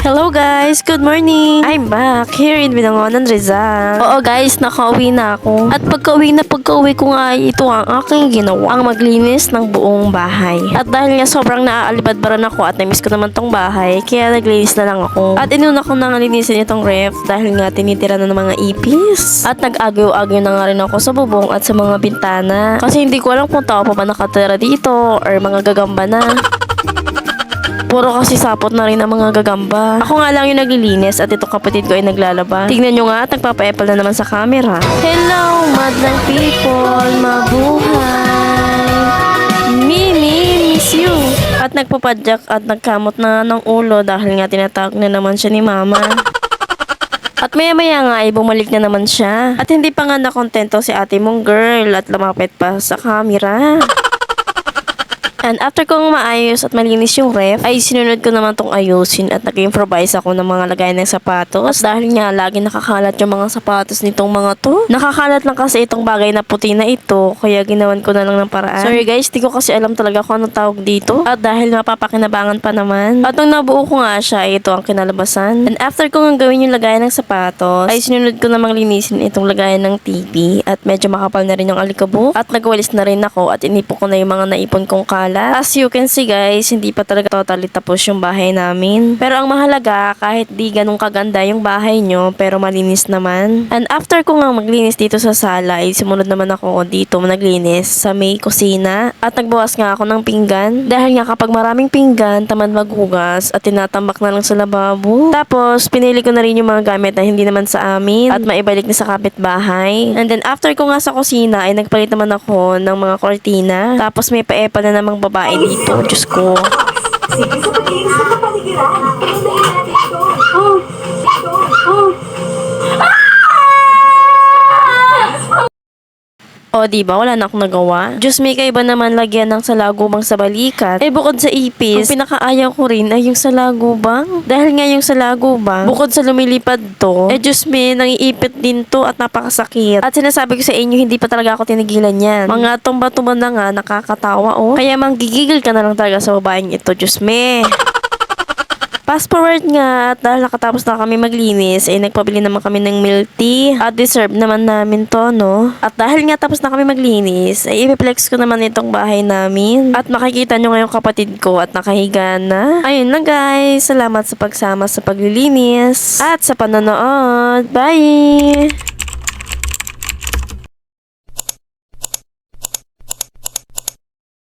Hello guys! Good morning! I'm back here in Binangonan, Rizal. Oo guys, nakauwi na ako. At pagka-uwi ko nga ito ang aking ginawa. Ang maglinis ng buong bahay. At dahil nga sobrang naaalibadbaran ako at na-miss ko naman tong bahay, kaya naglinis na lang ako. At inuna ko na nga linisin itong ref dahil nga tinitira na ng mga ipis. At nag-agyo-agyo na nga rin ako sa bubong at sa mga bintana. Kasi hindi ko alam kung tao pa ba nakatira dito or mga gagamba na. Puro kasi sapot na rin ang mga gagamba. Ako nga lang yung naglilinis at itong kapatid ko ay naglalaba. Tingnan nyo nga at nagpapa-apple na naman sa camera. Hello, madlang people! Mabuhay! Mimi, miss you! At nagpapadyak at nagkamot na ng ulo dahil nga tinatawag na naman siya ni mama. At maya-maya nga ay bumalik na naman siya. At hindi pa nga nakontento si ate mong girl at lumapit pa sa camera. And after kong maayos at malinis yung ref, ay sinunod ko naman tong ayusin at nag-improvise ako ng mga lagay ng sapatos. Dahil nga lagi nakakalat yung mga sapatos nitong mga to. Nakakalat lang kasi itong bagay na puti na ito, kaya ginawan ko na lang ng paraan. Sorry guys, di ko kasi alam talaga kung anong tawag dito. At dahil mapapakinabangan pa naman. At nung nabuo ko nga siya, ito ang kinalabasan. And after ko nga gawin yung lagayan ng sapatos, ay sinunod ko namang linisin itong lagayan ng TV. At medyo makapal na rin yung alikabok. At nagwalis na rin ako at inipon ko na yung mga naipon kong kalat. As you can see guys, hindi pa talaga totally tapos yung bahay namin. Pero ang mahalaga, kahit di ganun kaganda yung bahay nyo, pero malinis naman. And after ko nga maglinis dito sa sala, ay sumunod naman ako dito naglinis sa may kusina. At nagbawas nga ako ng pinggan. Dahil nga kapag maraming pinggan, tamad maghugas at tinatambak na lang sa lababo. Tapos, pinili ko na rin yung mga gamit na hindi naman sa amin at maibalik na sa kapitbahay. And then after ko nga sa kusina, ay nagpalit naman ako ng mga kortina. Tapos may paepa na namang babae dito. Diyos ko. Sige sa pag-iinis ng kapaligiran. Pinundahin natin ito. O, diba? Wala na akong nagawa. Diyos may kaiba naman lagyan ng salagubang sa balikat. Eh, bukod sa ipis, ang pinakaayaw ko rin ay yung salagubang. Dahil nga yung salagubang, bukod sa lumilipad to, eh, Diyos may nangiipit din to at napakasakit. At sinasabi ko sa inyo, hindi pa talaga ako tinigilan yan. Mga tumba-tumba na nga, nakakatawa, oh. Kaya manggigigil ka na lang talaga sa babaeng ito, Diyos me. Fast forward nga at dahil nakatapos na kami maglinis, ay nagpabili naman kami ng milk tea. At deserve naman namin to, no? At dahil nga tapos na kami maglinis, ay ipiplex ko naman itong bahay namin. At makikita nyo ngayong kapatid ko at nakahiga na. Ayun na guys, salamat sa pagsama sa paglilinis at sa panonood. Bye!